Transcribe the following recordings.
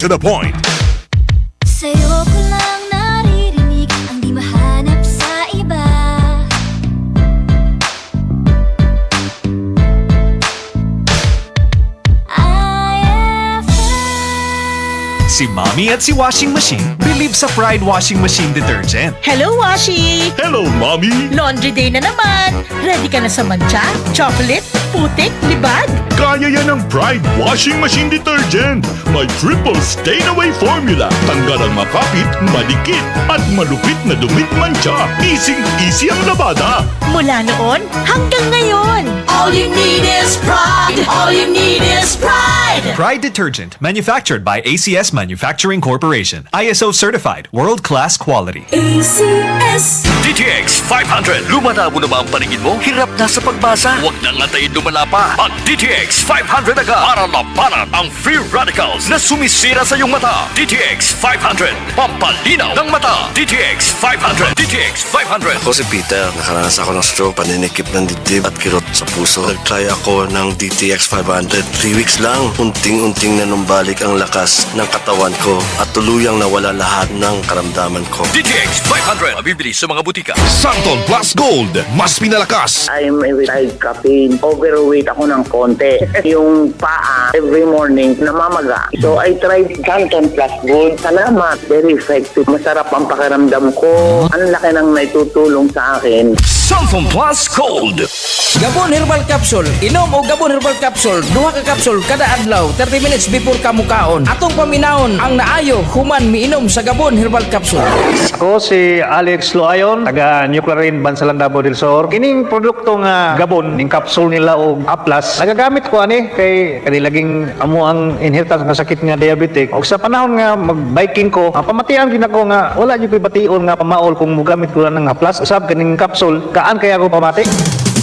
to the point. Sa'yo ko lang naririnig ang di mahanap sa iba. Si Mommy at si Washing Machine believe sa Pride Washing Machine Detergent. Hello, Washi! Hello, Mommy! Laundry day na naman! Ready ka na sa mancha, chocolate, putik, libag? Kaya yan ang Pride Washing Machine Detergent. May triple stain-away formula. Tanggal ang makapit, madikit, at malupit na dumit mancha. Easy ang labada. Mula noon hanggang ngayon. All you need is pride! All you need is pride! Pride Detergent, manufactured by ACS Manufacturing Corporation. ISO certified, world-class quality. ACS! DTX 500. Lumalabo na ba ang paningin mo? Hirap na sa pagbasa? Huwag nang antayin lumala pa. Ang DTX 500 agad para labanan ang free radicals na sumisira sa iyong mata. DTX 500. Pampalinaw ng mata. DTX 500. DTX 500. Ako si Peter. Nakaranas ako ng stroke, paninikip ng dibdib at kirot sa puso. Nag-try ako ng DTX 500. 3 weeks lang. Unting-unting na numbalik ang lakas ng katawan ko at tuluyang nawala lahat ng karamdaman ko. DTX 500. Mabibili sa mga butika. Santon Plus Gold. Mas pinalakas. I'm a retired caffeine. Overweight ako ng konti. Yung paa, every morning, namamaga. So, I tried Santon Plus Gold. Salamat. Very effective. Masarap ang pakiramdam ko. Ang laki ng naitutulong sa akin. Santon Plus Gold. Gabon Herbal Capsule. Inom o Gabon Herbal Capsule. Duha ka capsule kada adlaw 30 minutes before kamukaon. Atong paminahon ang naayo human miinom sa Gabon Herbal Capsule. Ako si Alex Loayon, taga Nuclearin, Bansalan, Davao del Sur. Kining produkto nga Gabon, ning capsule nila og Aplas, nagagamit ko ani kay kanilaging amo ang inheritance nga sakit nga diabetic. Og sa panahon nga mag-biking ko, pamatian gid ako nga wala gyud koy bation nga pamaol kung mogamit ko lang ng Aplas. Usab kaning capsule, kaan kaya ako pamati?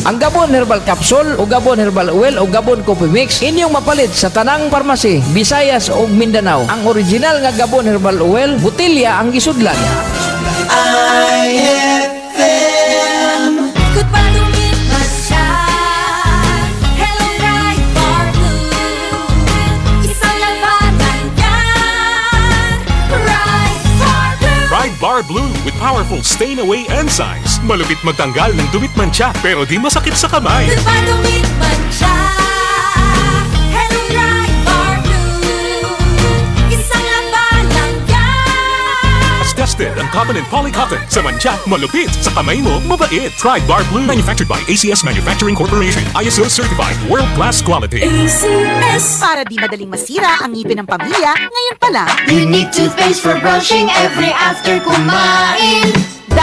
Ang Gabon Herbal Capsule o Gabon Herbal Oil o Gabon Coffee Mix inyong mapalit sa tanang parmasi, Visayas o Mindanao. Ang original nga Gabon Herbal Oil, butilya ang isudlan. Ikot pa lumipas siya. Hello, Pride Bar Blue. Isang labanan yan. Pride Bar Blue. Pride Bar Blue with powerful stain-away enzymes. Malupit magtanggal ng dumit mancha pero di masakit sa kamay. Ikot pa lumipas siya. Hello, Pride Bar Blue. Isang labanan yan. As tested ang cotton and polycotton. Sa mancha, malupit. Sa kamay mo, mabait. Pride Bar Blue. Manufactured by ACS Manufacturing Corporation. ISO certified. World-class quality. ACS! Para di madaling masira ang ngipin ng pamilya, ngayon pa lang, Unique toothpaste for brushing every after kumain.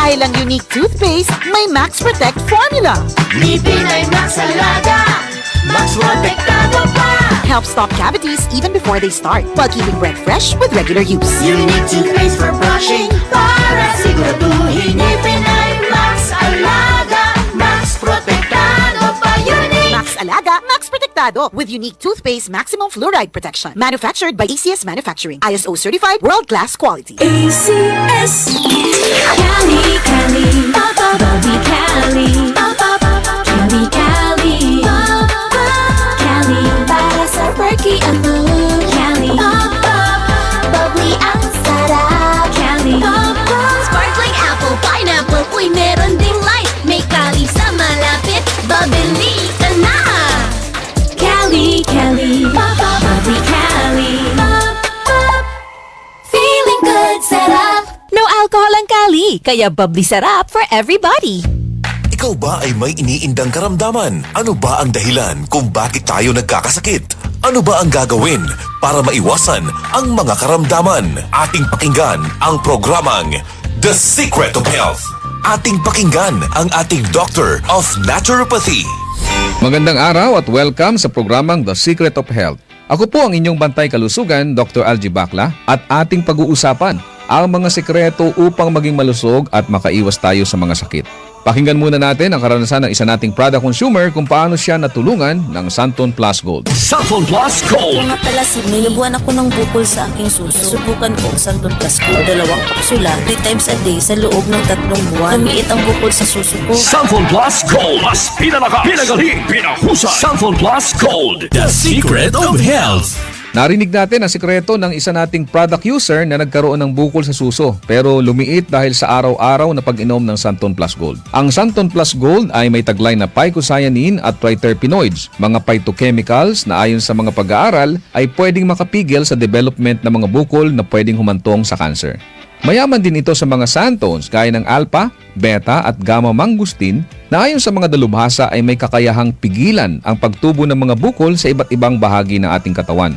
dahil ang unique toothpaste, may Max Protect formula. Ngipin ay Max Alaga. Max Protektado pa. Helps stop cavities even before they start, while keeping breath fresh with regular use. Unique toothpaste for brushing para siguraduhin ngipin ay Max Alaga. Max Protektado pa. Unique. Max Alaga, Max Protectado with unique toothpaste maximum fluoride protection. Manufactured by ACS Manufacturing. ISO certified, world-class quality. ACS. Cali, Cali, Bobby Cali, Cali, Cali, Cali, para sa perky ang mood. Cali, bubbly ang sarap. Cali, sparkling apple, pineapple, uy meron ding light. May Cali sa malapit, babili ka na. Cali, Cali, Bobby Cali, feeling good, sarap. No alcohol ang Cali, kaya bubbly sarap for everybody. Ikaw ba ay may iniindang karamdaman? Ano ba ang dahilan kung bakit tayo nagkakasakit? Ano ba ang gagawin para maiwasan ang mga karamdaman? Ating pakinggan ang programang The Secret of Health. Ating pakinggan ang ating Doctor of Naturopathy. Magandang araw at welcome sa programang The Secret of Health. Ako po ang inyong bantay kalusugan, Dr. Algie Bacla, at ating pag-uusapan ang mga sekreto upang maging malusog at makaiwas tayo sa mga sakit. Pakinggan muna natin ang karanasan ng isa nating product consumer kung paano siya natulungan ng Santon Plus Gold. Santon Plus Gold. Mga pala, may nabuhan ako ng bukol sa aking suso. Subukan ko ang Santon Plus Gold. 2 kapsula, 3 times a day sa loob ng 3 buwan. Lumiit ang bukol sa suso ko. Santon Plus Gold. Mas pinalakas, pinagaling, pinahusay. Santon Plus Gold. The Secret of Health. Narinig natin ang sikreto ng isa nating product user na nagkaroon ng bukol sa suso pero lumiit dahil sa araw-araw na pag-inom ng Santon Plus Gold. Ang Santon Plus Gold ay may taglay na phycocyanin at triterpenoids, mga phytochemicals na ayon sa mga pag-aaral ay pwedeng makapigil sa development ng mga bukol na pwedeng humantong sa cancer. Mayaman din ito sa mga santones gaya ng alpha, beta at gamma mangustin na ayon sa mga dalubhasa ay may kakayahang pigilan ang pagtubo ng mga bukol sa iba't ibang bahagi ng ating katawan.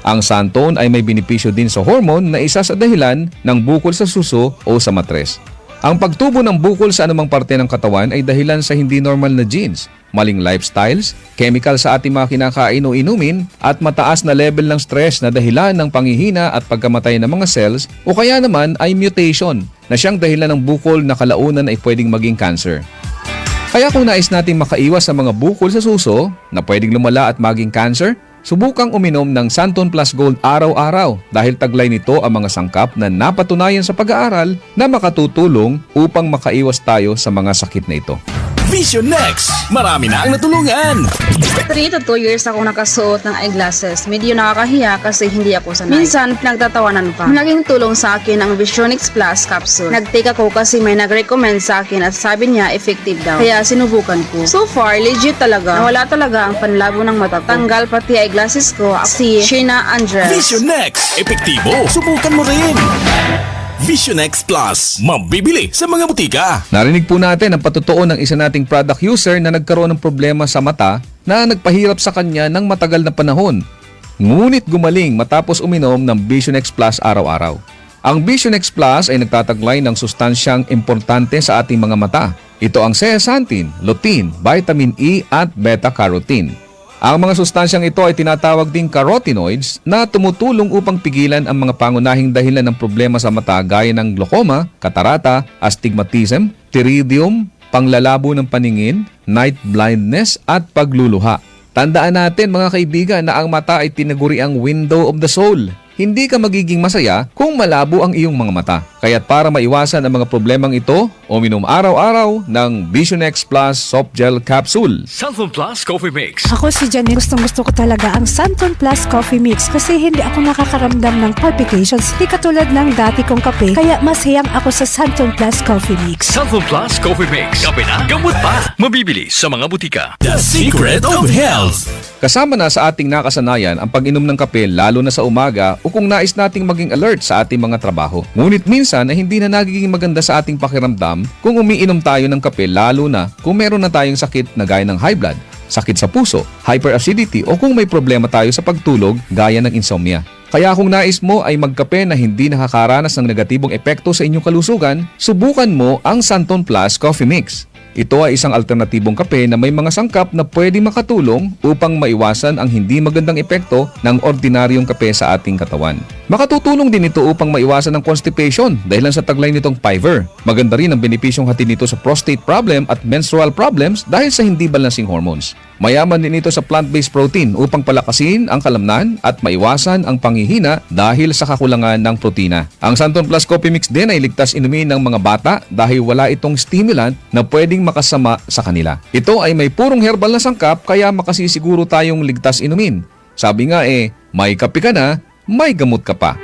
Ang santone ay may benepisyo din sa hormone na isa sa dahilan ng bukol sa suso o sa matres. Ang pagtubo ng bukol sa anumang parte ng katawan ay dahilan sa hindi normal na genes, maling lifestyles, chemical sa ating mga kinakain o inumin, at mataas na level ng stress na dahilan ng panghihina at pagkamatay ng mga cells o kaya naman ay mutation na siyang dahilan ng bukol na kalaunan ay pwedeng maging cancer. Kaya kung nais nating makaiwas sa mga bukol sa suso na pwedeng lumala at maging cancer, subukang uminom ng Santon Plus Gold araw-araw dahil taglay nito ang mga sangkap na napatunayan sa pag-aaral na makatutulong upang makaiwas tayo sa mga sakit na ito. Vision Next! Marami na ang natulungan! 3 to 2 years ako nakasuot ng eyeglasses. Medyo nakakahiya kasi hindi ako sanay. Minsan, pinagtatawanan pa. Naging tulong sa akin ang Visionix Plus capsule. Nag-take ako kasi may nag-recommend sa akin at sabi niya effective daw. Kaya sinubukan ko. So far, legit talaga. Nawala talaga ang panlabo ng mata ko. Tanggal pati eyeglasses ko. Si Sheena Andres. Vision Next! Epektibo! Subukan mo rin! Vision X Plus, mabibili sa mga butika. Narinig po natin ang patotoo ng isa nating product user na nagkaroon ng problema sa mata na nagpahirap sa kanya ng matagal na panahon. Ngunit gumaling matapos uminom ng Vision X Plus araw-araw. Ang Vision X Plus ay nagtataglay ng sustansyang importante sa ating mga mata. Ito ang zeaxanthin, lutein, vitamin E at beta-carotene. Ang mga sustansyang ito ay tinatawag ding carotenoids na tumutulong upang pigilan ang mga pangunahing dahilan ng problema sa mata gaya ng glaucoma, katarata, astigmatism, pterygium, panglalabo ng paningin, night blindness at pagluluha. Tandaan natin mga kaibigan na ang mata ay tinaguriang window of the soul. Hindi ka magiging masaya kung malabo ang iyong mga mata. Kaya't para maiwasan ang mga problemang ito, uminom araw-araw ng Vision X Plus Soft Gel Capsule. Santon Plus Coffee Mix. Ako si Janine, gustong-gusto ko talaga ang Santon Plus Coffee Mix kasi hindi ako nakakaramdam ng palpitations. Di katulad ng dati kong kape, kaya mas hiyang ako sa Santon Plus Coffee Mix. Santon Plus Coffee Mix. Kape na, gamot pa. Mabibili sa mga butika. The Secret of Health. Kasama na sa ating nakasanayan ang pag-inom ng kape lalo na sa umaga o kung nais nating maging alert sa ating mga trabaho. Ngunit minsan ay hindi na nagiging maganda sa ating pakiramdam kung umiinom tayo ng kape lalo na kung meron na tayong sakit na gaya ng high blood, sakit sa puso, hyperacidity o kung may problema tayo sa pagtulog gaya ng insomnia. Kaya kung nais mo ay magkape na hindi nakakaranas ng negatibong epekto sa inyong kalusugan, subukan mo ang Santon Plus Coffee Mix. Ito ay isang alternatibong kape na may mga sangkap na pwedeng makatulong upang maiwasan ang hindi magandang epekto ng ordinaryong kape sa ating katawan. Makatutulong din ito upang maiwasan ang constipation dahil sa taglay nitong Fiver. Maganda rin ang benepisyong hatid nito sa prostate problem at menstrual problems dahil sa hindi balancing hormones. Mayaman din ito sa plant-based protein upang palakasin ang kalamnan at maiwasan ang panghihina dahil sa kakulangan ng protina. Ang Santon Plus Coffee Mix din ay ligtas inumin ng mga bata dahil wala itong stimulant na pwedeng makasama sa kanila. Ito ay may purong herbal na sangkap kaya makasisiguro tayong ligtas inumin. Sabi nga may kape ka na, may gamot ka pa.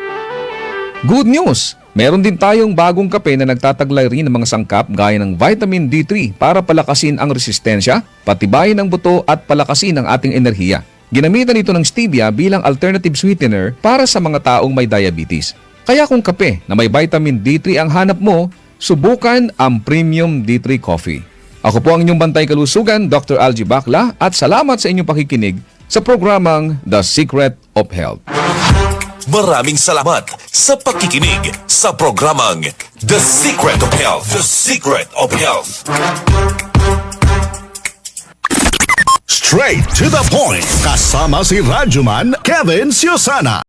Good news! Meron din tayong bagong kape na nagtataglay rin ng mga sangkap gaya ng vitamin D3 para palakasin ang resistensya, patibayin ang buto at palakasin ang ating enerhiya. Ginamitan ito ng stevia bilang alternative sweetener para sa mga taong may diabetes. Kaya kung kape na may vitamin D3 ang hanap mo, subukan ang Premium D3 Coffee. Ako po ang inyong bantay kalusugan, Dr. Algie Bacla, at salamat sa inyong pakikinig sa programang The Secret of Health. Maraming salamat sa pakikinig sa programang The Secret of Health. The Secret of Health. Straight to the point. Kasama si Radyoman Kevin Siosana.